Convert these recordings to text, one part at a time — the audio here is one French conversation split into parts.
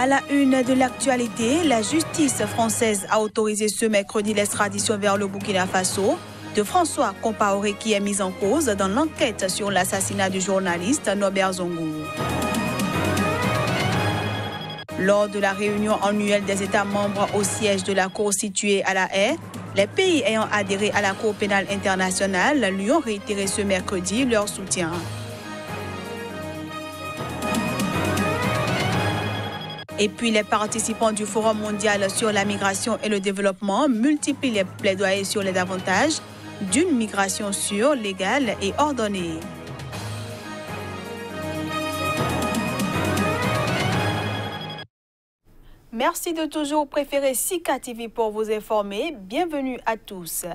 À la une de l'actualité, la justice française a autorisé ce mercredi l'extradition vers le Burkina Faso de François Compaoré qui est mis en cause dans l'enquête sur l'assassinat du journaliste Norbert Zongo. Lors de la réunion annuelle des États membres au siège de la Cour située à La Haye, les pays ayant adhéré à la Cour pénale internationale lui ont réitéré ce mercredi leur soutien. Et puis les participants du Forum mondial sur la migration et le développement multiplient les plaidoyers sur les avantages d'une migration sûre, légale et ordonnée. Merci de toujours préférer Sika TV pour vous informer. Bienvenue à tous.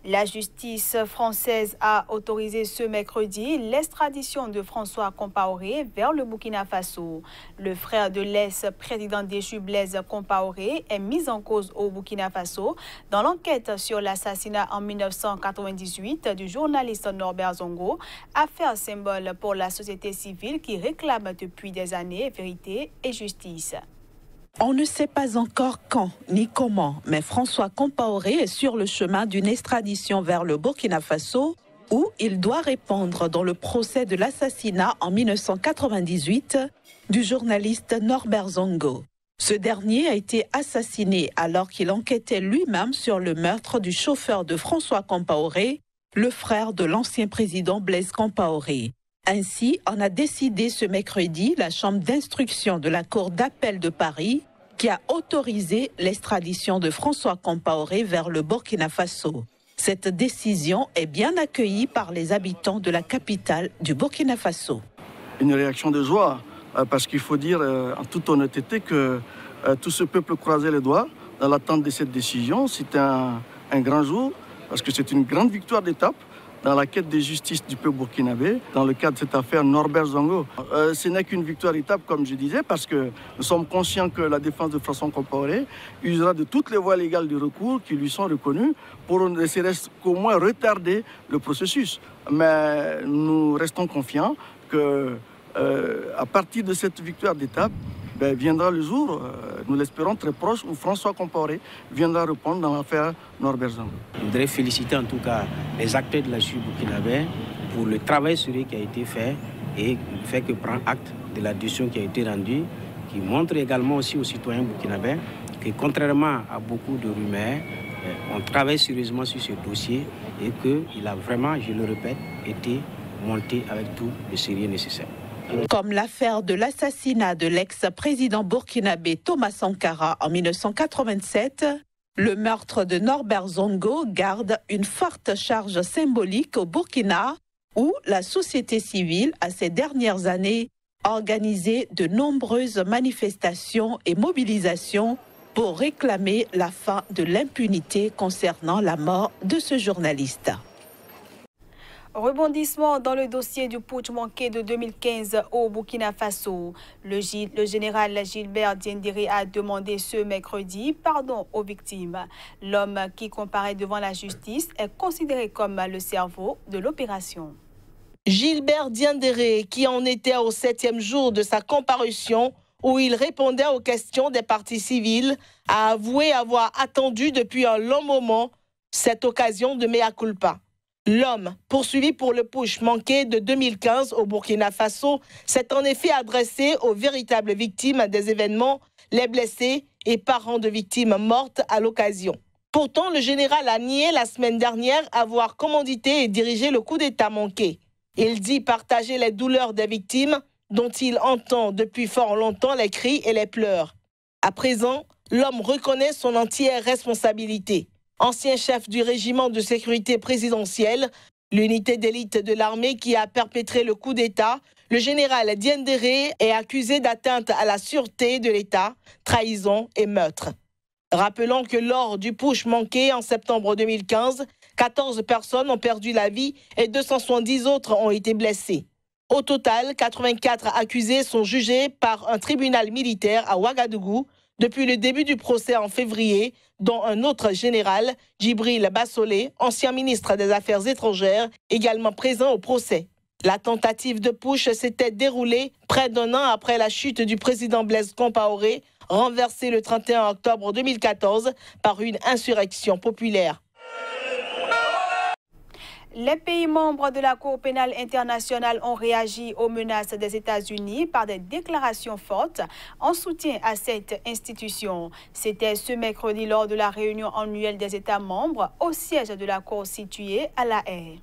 La justice française a autorisé ce mercredi l'extradition de François Compaoré vers le Burkina Faso. Le frère de l'ex-président déchu Blaise Compaoré est mis en cause au Burkina Faso dans l'enquête sur l'assassinat en 1998 du journaliste Norbert Zongo, affaire symbole pour la société civile qui réclame depuis des années vérité et justice. On ne sait pas encore quand ni comment, mais François Compaoré est sur le chemin d'une extradition vers le Burkina Faso où il doit répondre dans le procès de l'assassinat en 1998 du journaliste Norbert Zongo. Ce dernier a été assassiné alors qu'il enquêtait lui-même sur le meurtre du chauffeur de François Compaoré, le frère de l'ancien président Blaise Compaoré. Ainsi, on a décidé ce mercredi la chambre d'instruction de la Cour d'appel de Paris qui a autorisé l'extradition de François Compaoré vers le Burkina Faso. Cette décision est bien accueillie par les habitants de la capitale du Burkina Faso. Une réaction de joie, parce qu'il faut dire en toute honnêteté que tout ce peuple croisait les doigts dans l'attente de cette décision. C'est un grand jour, parce que c'est une grande victoire d'étape dans la quête de justice du peuple burkinabé, dans le cadre de cette affaire Norbert Zongo. Ce n'est qu'une victoire d'étape, comme je disais, parce que nous sommes conscients que la défense de François Compaoré usera de toutes les voies légales de recours qui lui sont reconnues pour ne serait-ce qu'au moins retarder le processus. Mais nous restons confiants que, à partir de cette victoire d'étape, viendra le jour, nous l'espérons très proche, où François Compaoré viendra répondre dans l'affaire Norbert Zongo. Je voudrais féliciter en tout cas les acteurs de la justice burkinabé pour le travail sérieux qui a été fait et le fait que prend acte de la décision qui a été rendue, qui montre également aussi aux citoyens burkinabés que contrairement à beaucoup de rumeurs, on travaille sérieusement sur ce dossier et qu'il a vraiment, je le répète, été monté avec tout le sérieux nécessaire. Comme l'affaire de l'assassinat de l'ex-président burkinabé Thomas Sankara en 1987, le meurtre de Norbert Zongo garde une forte charge symbolique au Burkina, où la société civile a ces dernières années organisé de nombreuses manifestations et mobilisations pour réclamer la fin de l'impunité concernant la mort de ce journaliste. Rebondissement dans le dossier du putsch manqué de 2015 au Burkina Faso. Le général Gilbert Diendéré a demandé ce mercredi pardon aux victimes. L'homme qui comparaît devant la justice est considéré comme le cerveau de l'opération. Gilbert Diendéré, qui en était au 7e jour de sa comparution, où il répondait aux questions des parties civiles, a avoué avoir attendu depuis un long moment cette occasion de mea culpa. L'homme, poursuivi pour le putsch manqué de 2015 au Burkina Faso, s'est en effet adressé aux véritables victimes des événements, les blessés et parents de victimes mortes à l'occasion. Pourtant, le général a nié la semaine dernière avoir commandité et dirigé le coup d'État manqué. Il dit partager les douleurs des victimes dont il entend depuis fort longtemps les cris et les pleurs. À présent, l'homme reconnaît son entière responsabilité. Ancien chef du régiment de sécurité présidentielle, l'unité d'élite de l'armée qui a perpétré le coup d'État, le général Diendéré est accusé d'atteinte à la sûreté de l'État, trahison et meurtre. Rappelons que lors du putsch manqué en septembre 2015, 14 personnes ont perdu la vie et 270 autres ont été blessées. Au total, 84 accusés sont jugés par un tribunal militaire à Ouagadougou depuis le début du procès en février, dont un autre général, Djibril Bassolé, ancien ministre des Affaires étrangères, également présent au procès. La tentative de putsch s'était déroulée près d'un an après la chute du président Blaise Compaoré renversée le 31 octobre 2014 par une insurrection populaire. Les pays membres de la Cour pénale internationale ont réagi aux menaces des États-Unis par des déclarations fortes en soutien à cette institution. C'était ce mercredi lors de la réunion annuelle des États membres au siège de la Cour située à La Haye.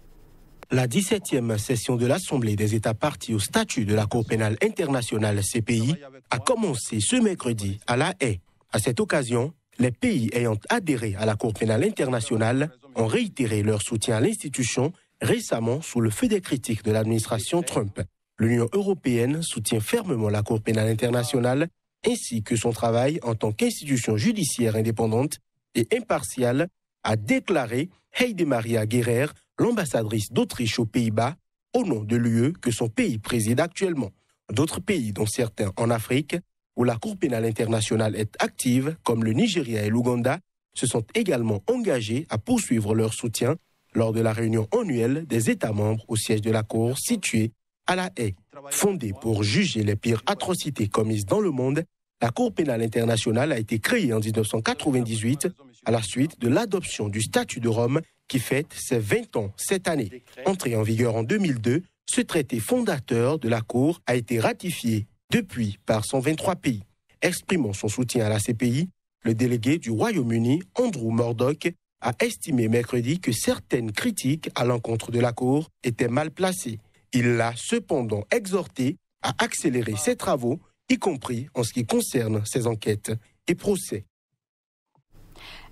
La 17e session de l'Assemblée des États partis au statut de la Cour pénale internationale CPI a commencé ce mercredi à La Haye. À cette occasion, les pays ayant adhéré à la Cour pénale internationale ont réitéré leur soutien à l'institution récemment sous le feu des critiques de l'administration Trump. L'Union européenne soutient fermement la Cour pénale internationale ainsi que son travail en tant qu'institution judiciaire indépendante et impartiale, a déclaré Heide Maria Gerer, l'ambassadrice d'Autriche aux Pays-Bas, au nom de l'UE que son pays préside actuellement. D'autres pays, dont certains en Afrique, où la Cour pénale internationale est active, comme le Nigeria et l'Ouganda, se sont également engagés à poursuivre leur soutien lors de la réunion annuelle des États membres au siège de la Cour située à La Haye. Fondée pour juger les pires atrocités commises dans le monde, la Cour pénale internationale a été créée en 1998 à la suite de l'adoption du statut de Rome qui fête ses 20 ans cette année. Entré en vigueur en 2002, ce traité fondateur de la Cour a été ratifié depuis par 123 pays. Exprimant son soutien à la CPI, le délégué du Royaume-Uni, Andrew Murdoch, a estimé mercredi que certaines critiques à l'encontre de la Cour étaient mal placées. Il l'a cependant exhorté à accélérer ses travaux, y compris en ce qui concerne ses enquêtes et procès.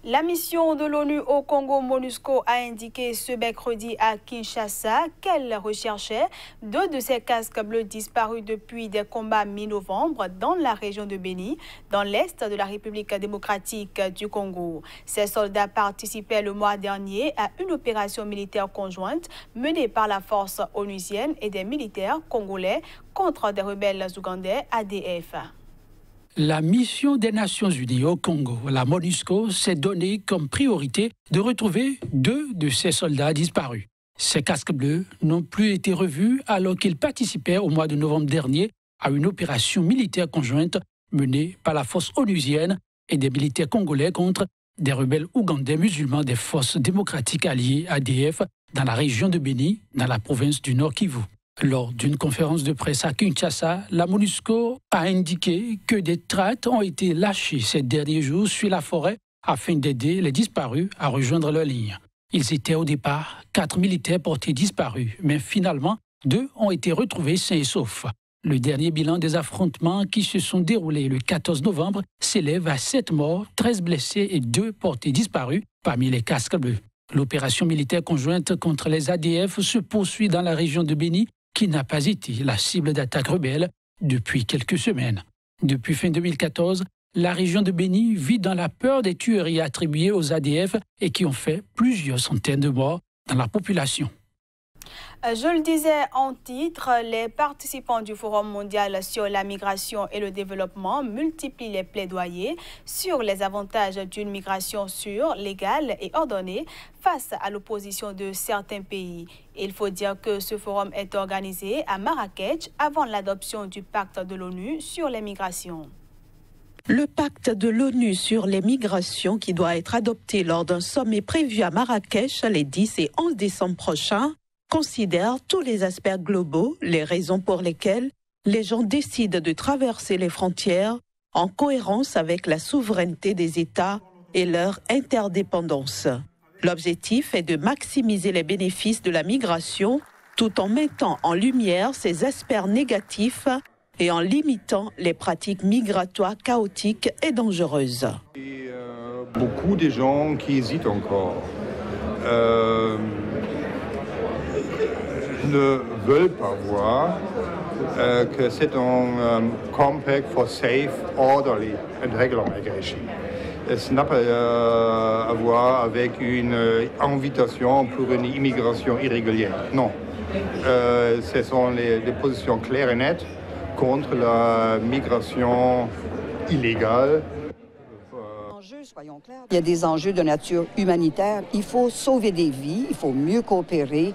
La mission de l'ONU au Congo, MONUSCO, a indiqué ce mercredi à Kinshasa qu'elle recherchait 2 de ses casques bleus disparus depuis des combats mi-novembre dans la région de Béni, dans l'est de la République démocratique du Congo. Ces soldats participaient le mois dernier à une opération militaire conjointe menée par la force onusienne et des militaires congolais contre des rebelles ougandais ADF. La mission des Nations Unies au Congo, la MONUSCO, s'est donnée comme priorité de retrouver 2 de ses soldats disparus. Ces casques bleus n'ont plus été revus alors qu'ils participaient au mois de novembre dernier à une opération militaire conjointe menée par la force onusienne et des militaires congolais contre des rebelles ougandais musulmans des forces démocratiques alliées ADF dans la région de Béni, dans la province du Nord Kivu. Lors d'une conférence de presse à Kinshasa, la MONUSCO a indiqué que des tracts ont été lâchés ces derniers jours sur la forêt afin d'aider les disparus à rejoindre leur ligne. Ils étaient au départ 4 militaires portés disparus, mais finalement 2 ont été retrouvés sains et saufs. Le dernier bilan des affrontements qui se sont déroulés le 14 novembre s'élève à 7 morts, 13 blessés et 2 portés disparus parmi les casques bleus. L'opération militaire conjointe contre les ADF se poursuit dans la région de Béni, qui n'a pas été la cible d'attaques rebelles depuis quelques semaines. Depuis fin 2014, la région de Béni vit dans la peur des tueries attribuées aux ADF et qui ont fait plusieurs centaines de morts dans la population. Je le disais en titre, les participants du Forum mondial sur la migration et le développement multiplient les plaidoyers sur les avantages d'une migration sûre, légale et ordonnée face à l'opposition de certains pays. Il faut dire que ce forum est organisé à Marrakech avant l'adoption du pacte de l'ONU sur les migrations. Le pacte de l'ONU sur les migrations qui doit être adopté lors d'un sommet prévu à Marrakech les 10 et 11 décembre prochains considère tous les aspects globaux, les raisons pour lesquelles les gens décident de traverser les frontières en cohérence avec la souveraineté des États et leur interdépendance. L'objectif est de maximiser les bénéfices de la migration tout en mettant en lumière ses aspects négatifs et en limitant les pratiques migratoires chaotiques et dangereuses. Beaucoup de gens qui hésitent encore ne veulent pas voir que c'est un compact for safe, orderly and regular migration. Ce n'a pas à voir avec une invitation pour une immigration irrégulière. Non. Ce sont des positions claires et nettes contre la migration illégale. Soyons clairs. Il y a des enjeux de nature humanitaire. Il faut sauver des vies, il faut mieux coopérer.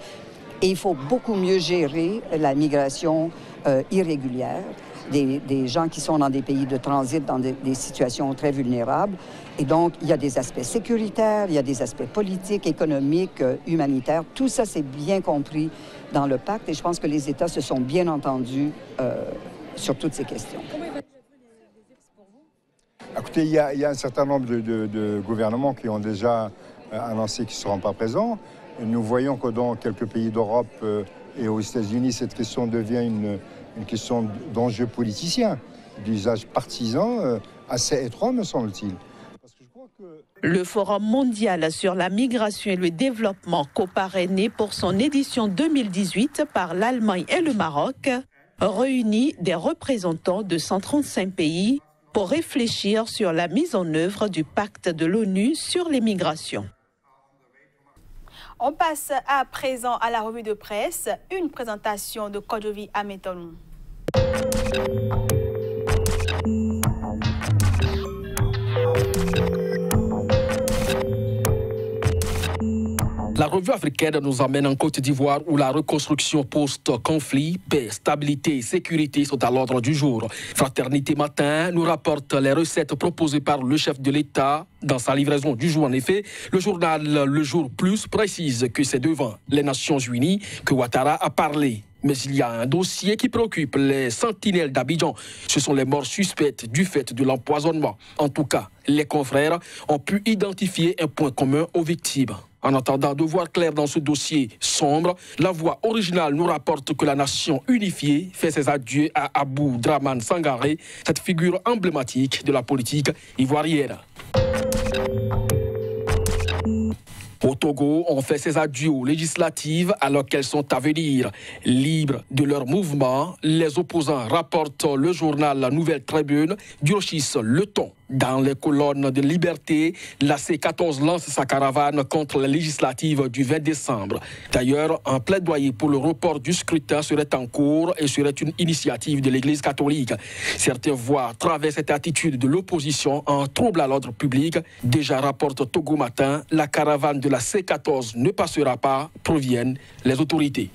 Et il faut beaucoup mieux gérer la migration irrégulière, des gens qui sont dans des pays de transit, dans des situations très vulnérables. Et donc, il y a des aspects sécuritaires, il y a des aspects politiques, économiques, humanitaires. Tout ça, c'est bien compris dans le pacte et je pense que les États se sont bien entendus sur toutes ces questions. Écoutez, il y a un certain nombre de gouvernements qui ont déjà annoncé qu'ils ne seront pas présents. Nous voyons que dans quelques pays d'Europe et aux États-Unis, cette question devient une question d'enjeu politicien, d'usage partisan assez étroit, me semble-t-il. Le Forum mondial sur la migration et le développement, coparrainé pour son édition 2018 par l'Allemagne et le Maroc, réunit des représentants de 135 pays pour réfléchir sur la mise en œuvre du pacte de l'ONU sur les migrations. On passe à présent à la revue de presse, une présentation de Kodjovi Ameton. La revue africaine nous emmène en Côte d'Ivoire où la reconstruction post-conflit, paix, stabilité et sécurité sont à l'ordre du jour. Fraternité Matin nous rapporte les recettes proposées par le chef de l'État dans sa livraison du jour. En effet, le journal Le Jour Plus précise que c'est devant les Nations Unies que Ouattara a parlé. Mais il y a un dossier qui préoccupe les sentinelles d'Abidjan. Ce sont les morts suspectes du fait de l'empoisonnement. En tout cas, les confrères ont pu identifier un point commun aux victimes. En attendant de voir clair dans ce dossier sombre, la voix originale nous rapporte que la nation unifiée fait ses adieux à Abou Draman Sangaré, cette figure emblématique de la politique ivoirienne. Au Togo, on fait ses adieux aux législatives alors qu'elles sont à venir. Libres de leur mouvement, les opposants rapportent le journal La Nouvelle Tribune durcissent le ton. Dans les colonnes de Liberté, la C14 lance sa caravane contre les législatives du 20 décembre. D'ailleurs, un plaidoyer pour le report du scrutin serait en cours et serait une initiative de l'Église catholique. Certains voient à travers cette attitude de l'opposition un trouble à l'ordre public. Déjà rapporte Togo Matin, la caravane de la C14 ne passera pas, proviennent les autorités.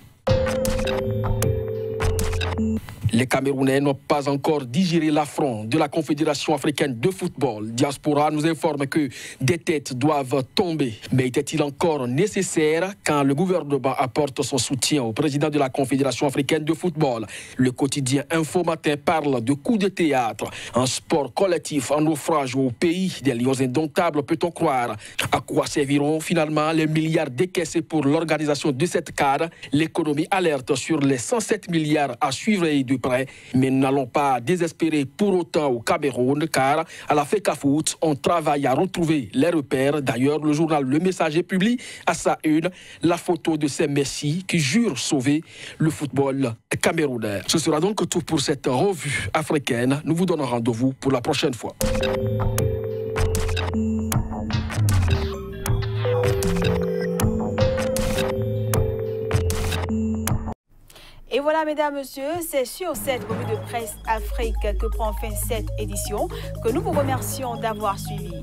Les Camerounais n'ont pas encore digéré l'affront de la Confédération africaine de football. Diaspora nous informe que des têtes doivent tomber. Mais était-il encore nécessaire quand le gouvernement apporte son soutien au président de la Confédération africaine de football? Le quotidien Info Matin parle de coups de théâtre. Un sport collectif en naufrage au pays des lions indomptables, peut-on croire? À quoi serviront finalement les milliards décaissés pour l'organisation de cette CAN? L'économie alerte sur les 107 milliards à suivre et de près, mais nous n'allons pas désespérer pour autant au Cameroun, car à la FECAFOOT, on travaille à retrouver les repères. D'ailleurs, le journal Le Messager publie à sa une la photo de ces messies qui jurent sauver le football camerounais. Ce sera donc tout pour cette revue africaine. Nous vous donnons rendez-vous pour la prochaine fois. Et voilà, mesdames, messieurs, c'est sur cette revue de presse Afrique que prend fin cette édition, que nous vous remercions d'avoir suivi.